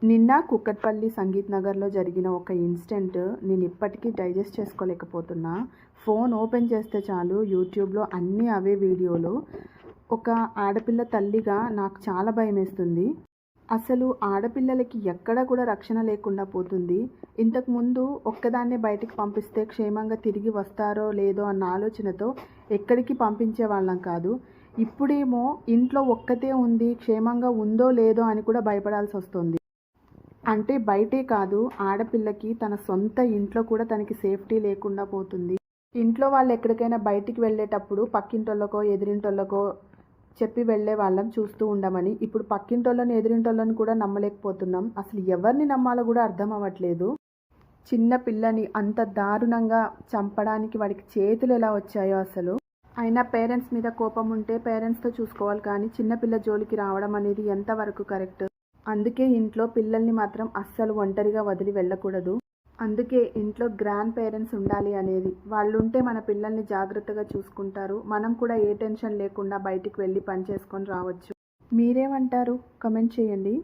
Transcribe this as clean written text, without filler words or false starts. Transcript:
నిన్న కుక్కట్పల్లి సంగీత్ నగర్లో జరిగిన ఒక ఇన్సిడెంట్ నేను ఇప్పటికీ డైజెస్ట్ చేసుకోలేకపోతున్నా. ఫోన్ ఓపెన్ చేస్తే చాలు యూట్యూబ్లో అన్నీ అవే వీడియోలు. ఒక ఆడపిల్ల తల్లిగా నాకు చాలా భయమేస్తుంది. అసలు ఆడపిల్లలకి ఎక్కడ కూడా రక్షణ లేకుండా పోతుంది. ఇంతకుముందు ఒక్కదాన్నే బయటికి పంపిస్తే క్షేమంగా తిరిగి వస్తారో లేదో అన్న ఆలోచనతో ఎక్కడికి పంపించే వాళ్ళం కాదు. ఇప్పుడేమో ఇంట్లో ఒక్కతే ఉంది, క్షేమంగా ఉందో లేదో అని కూడా భయపడాల్సి వస్తుంది. అంటే బయటే కాదు, ఆడపిల్లకి తన సొంత ఇంట్లో కూడా తనకి సేఫ్టీ లేకుండా పోతుంది. ఇంట్లో వాళ్ళు ఎక్కడికైనా బయటికి వెళ్ళేటప్పుడు పక్కింటోళ్ళకో ఎదిరింటోళ్ళకో చెప్పి వెళ్ళే వాళ్ళం చూస్తూ ఉండమని. ఇప్పుడు పక్కింటోళ్ళని ఎదిరింటోళ్ళని కూడా నమ్మలేకపోతున్నాం. అసలు ఎవరిని నమ్మాలో కూడా అర్థం అవ్వట్లేదు. చిన్న పిల్లని అంత దారుణంగా చంపడానికి వాడికి చేతులు ఎలా వచ్చాయో అసలు. అయినా పేరెంట్స్ మీద కోపం ఉంటే పేరెంట్స్తో చూసుకోవాలి, కానీ చిన్నపిల్ల జోలికి రావడం అనేది ఎంతవరకు కరెక్ట్? అందుకే ఇంట్లో పిల్లల్ని మాత్రం అస్సలు ఒంటరిగా వదిలి వెళ్ళకూడదు. అందుకే ఇంట్లో గ్రాండ్ పేరెంట్స్ ఉండాలి అనేది. వాళ్ళు ఉంటే మన పిల్లల్ని జాగ్రత్తగా చూసుకుంటారు. మనం కూడా ఏ టెన్షన్ లేకుండా బయటికి వెళ్ళి పని చేసుకొని రావచ్చు. మీరేమంటారు? కమెంట్ చేయండి.